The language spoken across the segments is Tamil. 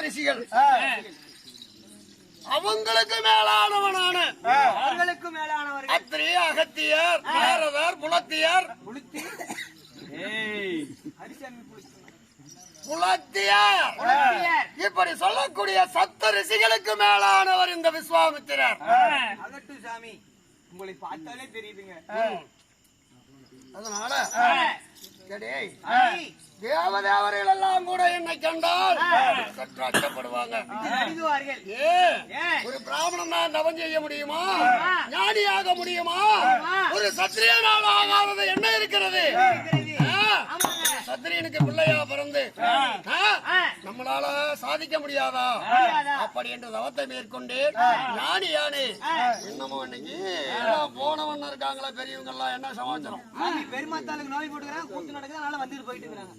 ரிஷிகள் அவங்களுக்கு மேலானவனான அவர்களுக்கு மேலானவர் அத்திரி, அகத்தியர், நாரதர், புலத்தியர், புலத்தியர் இப்படி சொல்லக்கூடிய சப்த ரிஷிகளுக்கு மேலானவர் இந்த விஸ்வாமித்திரர். அகட்டு சாமி, உங்களை பார்த்தாலே தெரியுதுங்க. அதனால தேவதேவர்கள் எல்லாம் கூட என்னை கண்டால் சற்று அச்சப்படுவாங்க. ஒரு பிராமணன் தான் தவம் செய்ய முடியுமா? ஞானியாக முடியுமா? ஒரு சத்திரியனால் ஆகாதது என்ன இருக்கிறது? சத்திரியனுக்கு பிள்ளையா பிறந்து நம்மளால சாதிக்க முடியாதா? அப்படி என்று தவத்தை மேற்கொண்டு ஞானி யானே இன்னமும் இன்னைக்கு போனவன் இருக்காங்களா பெரியவங்க எல்லாம் என்ன சமாச்சாரம்? பெருமாத்தாளுக்கு நோய் போட்டுக்கிறாங்க, கூத்து நடக்குது, அதனால வந்துட்டு போயிட்டு இருக்காங்க.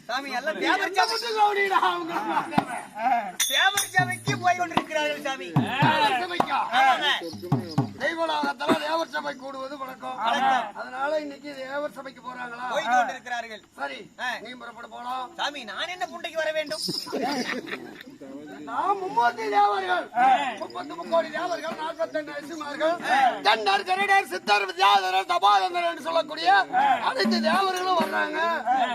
சாமி எல்லாம் தேவர் சபைக்கு போய் கொண்டிருக்கிறார்கள். சாமி தெய்வலோகத்துல தேவர் சபை கூடுவது வழக்கம். அதனால இன்னைக்கு தேவர் சபைக்கு போறாங்களா? போயிட்டு கொண்டிருக்கிறார்கள். சரி, நீ புறப்பட போலாம். சாமி நான் என்ன புண்டைக்கு வர வேண்டும்? நாம் 30 தேவர்கள், 33 கோடி தேவர்கள், 42 ரிஷிமார்கள், தண்டர், கரடர், சித்தர், வித்யாதரர், தபாதந்தர் என்று சொல்லக்கூடிய அனைத்து தேவர்களும் வர்றாங்க.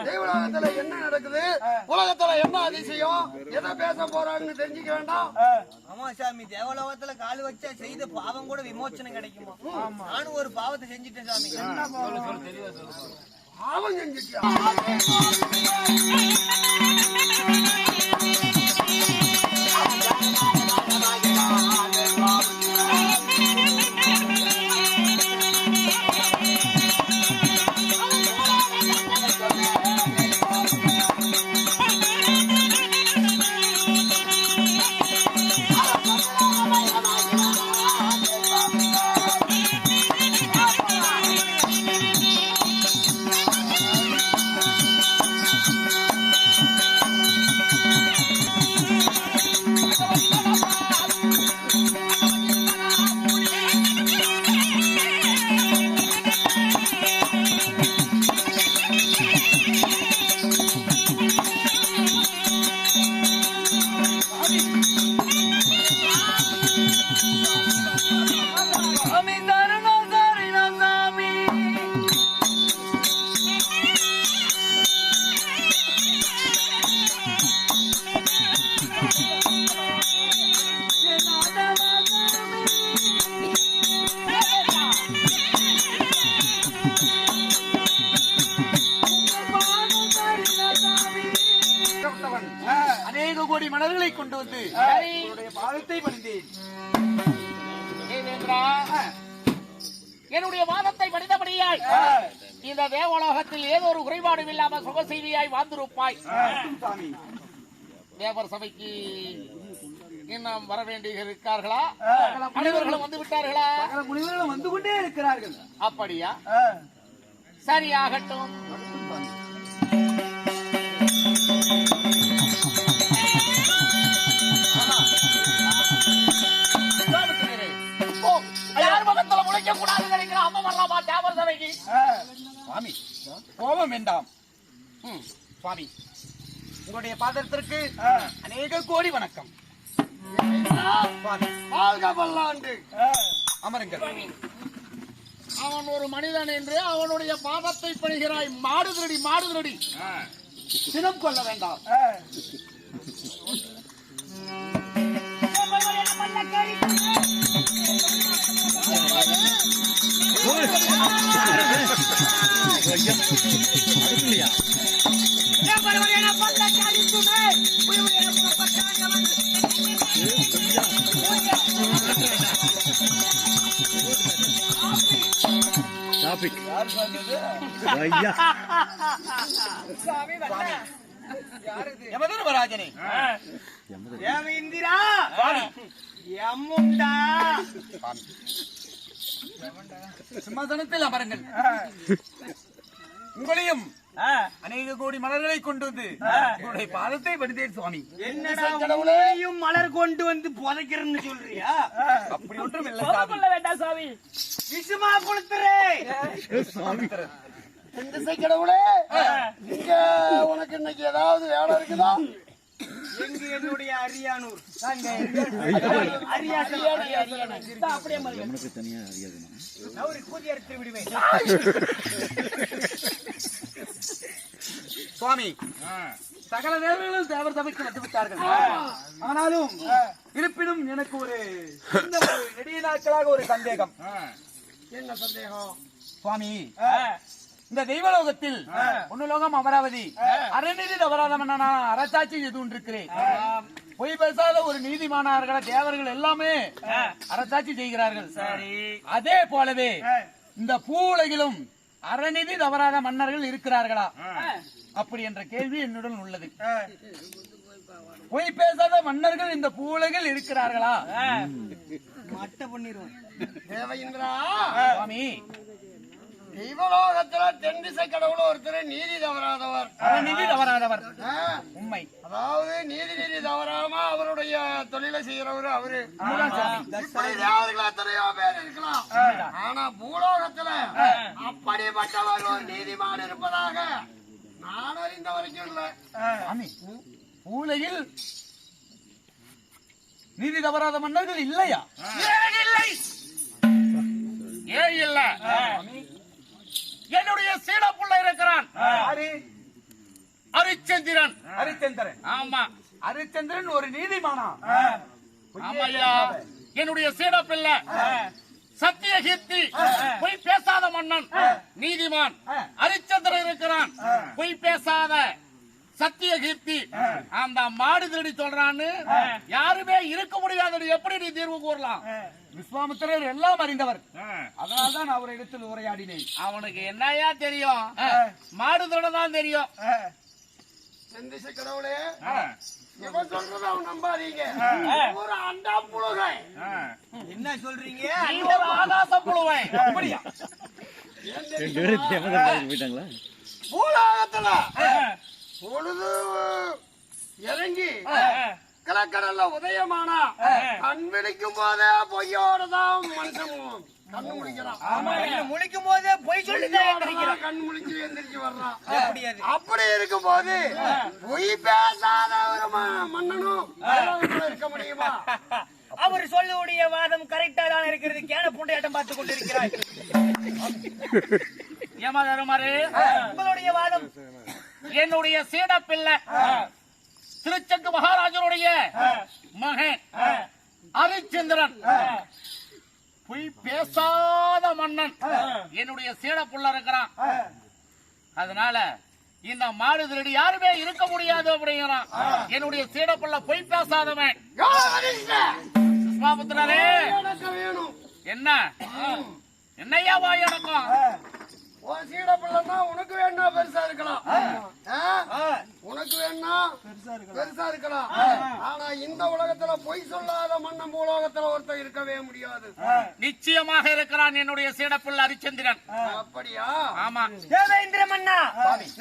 தெய்வலோகத்துல என்ன நடக்குது, உலகத்துல என்ன அதிசயம், எதை பேச போறாங்கன்னு தெரிஞ்சுக்க வேண்டாம். ஆமா சாமி, தேவலோகத்துல கால் வச்சா செய்த பாவம் கூட விமோச்சனம் கிடைக்குமா? நானும் ஒரு பாவத்தை செஞ்சுட்டேன் சாமி. என்ன பாவம்? பாவம் செஞ்சுட்டியா? அநேக கோடி மலர்களை கொண்டு வந்து பாதத்தை பணிந்தேன். என்னுடைய வாதத்தை படித்தபடியாய் இந்த தேவலோகத்தில் ஏதோ ஒரு குறைபாடும் இல்லாமல் சுகசெய்தியாய் வாழ்ந்திருப்பாய். தேவர் சபைக்கு இன்னும் வர வேண்டிய இருக்கார்களா? முனிவர்களும் வந்து விட்டார்களா? முனிவர்களும் வந்து கொண்டே இருக்கிறார்கள். அப்படியா? சரியாகட்டும். கோபம் வேண்டாம் சுவாமி. உங்களுடைய பாதத்திற்கு அநேக கோடி வணக்கம். அமருங்கள். அவன் ஒரு மனிதன் என்று அவனுடைய பாதத்தை பணிகிறாய். மாடு திருடி, மாடு திருடி சினம் கொள்ள வேண்டாம். யமதர்மராஜனே, இந்திரா, சிம்மாசனத்தில் அமருங்கள். உங்களையும் அநேக கோடி மலர்களை கொண்டு வந்து உங்களுடைய பாதத்தை பணிந்தேன் சுவாமி. என்னையும் மலர் கொண்டு வந்து புதைக்கிறேன்னு சொல்றியா? அப்படி ஒன்றும் இல்லை வேண்டாம் சுவாமி. விஷமா கொடுத்துறே. திசை கடவுளே, இங்க உனக்கு இன்னைக்கு ஏதாவது வேலை இருக்குதா? எங்க என்னுடைய அரியானூர் அப்படியே கூதி அறுத்து விடுவேன் சுவாமி. சகல தேவர்களும் தேவர் சபைக்கு வந்து விட்டார்கள். ஆனாலும் இருப்பினும் எனக்கு ஒரு நெடிய நாட்களாக ஒரு சந்தேகம். என்ன சந்தேகம் சுவாமி, இந்த தெய்வலோகத்தில் ஒன்னுலோகம் அமராவதி அறநீதி அபராதம் அரசாட்சி எதுவும் இருக்கிறேன். பொய் பேசாத ஒரு நீதிமானார்கள தேவர்கள் எல்லாமே அரசாட்சி செய்கிறார்கள். சரி, அதே போலவே இந்த பூவுலகிலும் அறநீதி தவறாத மன்னர்கள் இருக்கிறார்களா அப்படி என்ற கேள்வி என்னுடன் உள்ளது. பொய் பேசாத மன்னர்கள் இந்த பூவுலகில் இருக்கிறார்களா? மட்ட பண்ணிடுவோம் தேவேந்திரா. சுவாமி, தெய்வலோகத்துல தென் திசை கடவுள் ஒருத்தர் நீதி தவறாதவர். நீதி தவறாதவர் உண்மை. அதாவது நீதி தவறாம அவருடைய தொழிலை செய்யறவரு அவரு. இப்படி தேவர்கள் எத்தனையோ பேர் இருக்கலாம். ஆனா பூலோகத்துல அப்படிப்பட்டவர் ஒரு நீதிமான் இருப்பதாக நான் அறிந்த வரைக்கும் இல்ல. பூலையில் நீதி தவறாத மன்னர்கள் இல்லையா? இல்லை, ஏன் இல்ல? என்னுடைய சீடப்புள்ள இருக்கிறான் ஹரிச்சந்திரன். ஹரிச்சந்திரன், ஆமா, ஹரிச்சந்திரன் ஒரு நீதிமானா? ஆமாய்யா, என்னுடைய சீடப்பிள்ளை சத்தியகீர்த்தி பொய் பேசாத மன்னன் நீதிமான் ஹரிச்சந்திரன் இருக்கிறான். பொய் பேசாத சத்தியகீர்த்தி அந்த மாடு திருடி சொல்றான்னு யாருமே இருக்க முடியாதது எப்படி நீ தீர்வு கூறலாம்? விஸ்வாமித்திரர் எல்லாம் அறிந்தவர். அதனால்தான் அவர் இடத்தில் உரையாடினேன். அவனுக்கு என்னையா தெரியும்? மாடு திருடதான் தெரியும். செந்திசை கடவுளே, இவன் சொல்றத அவன் நம்பாதீங்க. ஒரு அண்டா புழுகை. என்ன சொல்றீங்க? நீ ஒரு ஆகாச புழுவை. அப்படியா? பூலோகத்துல பொழுது இறங்கி கிழக்கடல்ல உதயமானா கண் விழிக்கும் போதே பொய்யோடதான் மனுஷன் கண்ணு முடிக்கிறான். முழிக்கும் போதே பொய் சொல்லி கண் முழிச்சு எந்திரிச்சு வர்றான். அப்படி இருக்கும் போது பொய் பேசாத ஒரு மன்னனும் இருக்க முடியுமா? அவர் சொல்லக்கூடிய வாதம் கரெக்டா தான் இருக்கிறது. கேன பூண்டையாட்டம் பார்த்து கொண்டிருக்கிறாய். ஏமாதாரு உங்களுடைய வாதம். என்னுடைய சீடப்பிள்ளை திருச்செங்கு மகாராஜனுடைய மகன் ஹரிச்சந்திரன் பொய் பேசாத மன்னன் என்னுடைய சீடப்புள்ள இருக்கிறான். அதனால இந்த மாடு திருடி யாருமே இருக்க முடியாது அப்படிங்கிறான். என்னுடைய சீடப்புள்ள பொய் பேசாதவன். விஸ்வாமித்திரரே, என்ன என்னையா வாய் அடக்கம்? சீட பிள்ளைன்னா உனக்கு வேணா பெருசா இருக்கலாம், உனக்கு வேணா பெருசா இருக்கலாம். ஆனா இந்த உலகத்துல பொய் சொல்லாத மன்னன் பூலோகத்துல ஒருத்தர் இருக்கவே முடியாது. நிச்சயமாக இருக்கிறான் என்னுடைய சீடப்புள்ள ஹரிச்சந்திரன். அப்படியா? ஆமா. தேவேந்திர மன்னா,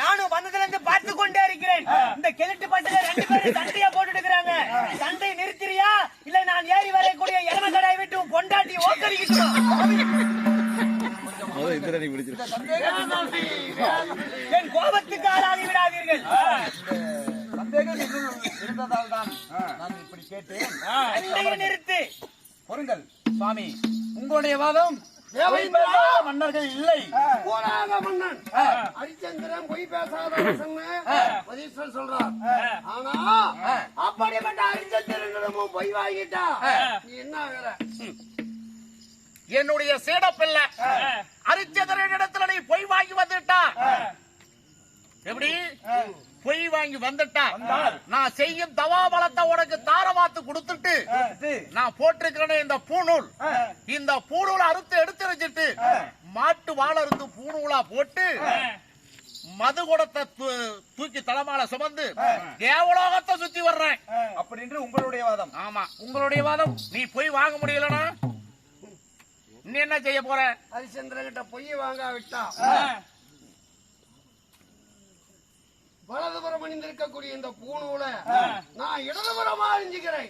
நானும் வந்ததுல இருந்து பார்த்து கொண்டே இருக்கிறேன். இந்த கிழட்டு பசங்க 2 பேரும் சண்டையா போட்டுட்டு இருக்காங்க. சண்டை நிறுத்திரியா இல்ல நான் ஏறி வரக்கூடிய எருமை கடாய் விட்டு பொண்டாட்டி ஓக்கடிக்கிட்டு என் கோபத்துக்கு ஆளாகி விடாதீர்கள். சந்தேகம் இருந்ததால் தான் நான் இப்படி கேட்டேன். நிறுத்து. பொருங்கள் சுவாமி, உங்களுடைய வாதம் மன்னர்கள் இல்லை. போராத மன்னன் ஹரிச்சந்திரன் பொய் பேசாத சொல்றார். ஆனா அப்படிப்பட்ட ஹரிச்சந்திரனிடமும் பொய் வாங்கிட்டா நீ என்ன வேற? என்னுடைய சீடப்பிள்ளை ஹரிச்சந்திரன் இடத்துல நீ பொய் வாங்கி வந்துட்டா எப்படி? பொய் வாங்கி வந்துட்டா நான் செய்யும் தவாபலத்தை உனக்கு தாரவாத்து கொடுத்துட்டு நான் போட்டிருக்கிறேன் இந்த பூநூல். இந்த பூநூலை அறுத்து எடுத்து வச்சுட்டு மாட்டு வாழை இருந்து பூநூலா போட்டு மது குடத்தை தூக்கி தலைமால சுமந்து தேவலோகத்தை சுத்தி வர்றேன் அப்படின்னு உங்களுடைய வாதம். ஆமா, உங்களுடைய வாதம். நீ பொய் வாங்க முடியலனா நீ என்ன செய்ய போற? ஹரிச்சந்திரன் கிட்ட பொய் வாங்க விட்டா வலதுபுறம் அணிந்திருக்கக்கூடிய இந்த பூணூலை நான் இடதுபுறமா அணிஞ்சுக்கிறேன்.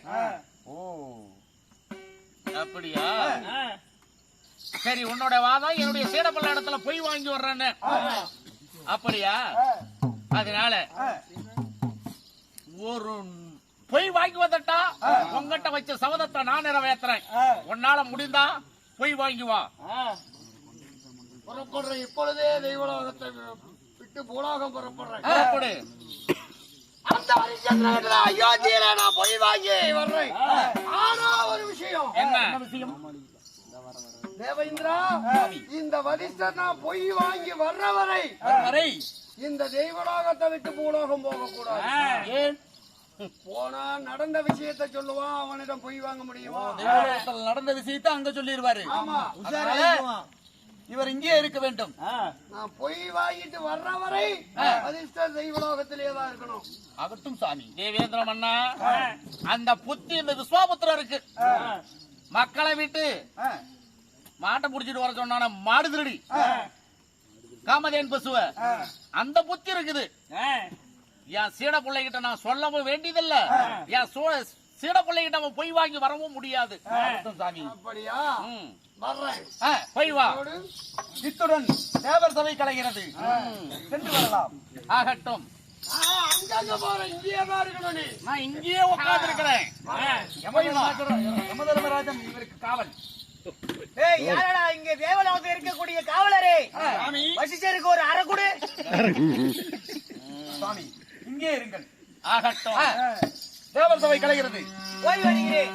அப்படியா? சரி, உன்னோட வாதம் என்னுடைய சீடப்பள்ள இடத்துல பொய் வாங்கி வர்றேன்னு அப்படியா? அதனால ஒரு பொய் வாங்கி வந்துட்டா உங்ககிட்ட வச்ச சபதத்தை நான் நிறைவேற்றுறேன். உன்னால முடிந்தா பொய் வாங்கி வா. புறப்படுறேன். இப்பொழுதே தெய்வலோகத்தை விட்டு பூலோகம் புறப்படுறேன். புறப்படு. அந்த ஹரிச்சந்திரன் அயோத்தியில நான் பொய் வாங்கி வர்றேன். ஆனா ஒரு விஷயம். என்ன விஷயம்? தேவேந்திரா, இந்த வரிஷ்டர் நான் பொய் வாங்கி வர்ற வரை இந்த தெய்வலோகத்தை விட்டு பூலோகம் போக கூடாது. ஏன்? போனா நடந்த விஷயத்தை சொல்லுவான். அவனிடம் பொய் வாங்க முடியுமா? தேவலோகத்தில் நடந்த விஷயத்தை அங்க சொல்லிடுவாரு. ஆமா. இவர் இங்கே இருக்க வேண்டும். நான் பொய் வாங்கிட்டு வர்ற வரை வரிஷ்டர் தெய்வலோகத்திலே தான் இருக்கணும். ஆகட்டும் சாமி. தேவேந்திர மன்னா, அந்த புத்தி இந்த விஸ்வாபுத்திரருக்கு மக்களை விட்டு மாட்டை புடிச்சிட்டு வர சொன்னான மாடு திருடி காமதேன் பசுவ அந்த புத்தி இருக்குது. என் சீட பிள்ளைகிட்ட நான் சொல்லவும் வேண்டியதில்ல. என் சீட பிள்ளைகிட்ட அவன் பொய் வாங்கி வரவும் முடியாது. சாமி அப்படியா? வர்றேன். பொய் வா. இத்துடன் தேவர் சபை கலைகிறது. சென்று வரலாம். ஆகட்டும். அங்கங்க போறேன். இங்கேயே தான் இருக்கணும். நீ நான் இங்கேயே உட்கார்ந்து இருக்கிறேன். யமதர்மராஜன் இவருக்கு காவல். ஏய், யாரடா இங்க தேவலோகத்தில் இருக்கக்கூடிய காவலரே? வசிஷ்டருக்கு ஒரு அறை கொடு. சுவாமி இங்கே இருங்கள். ஆகட்டும். தேவர் சபை கலைகிறது. போய் வருகிறேன்.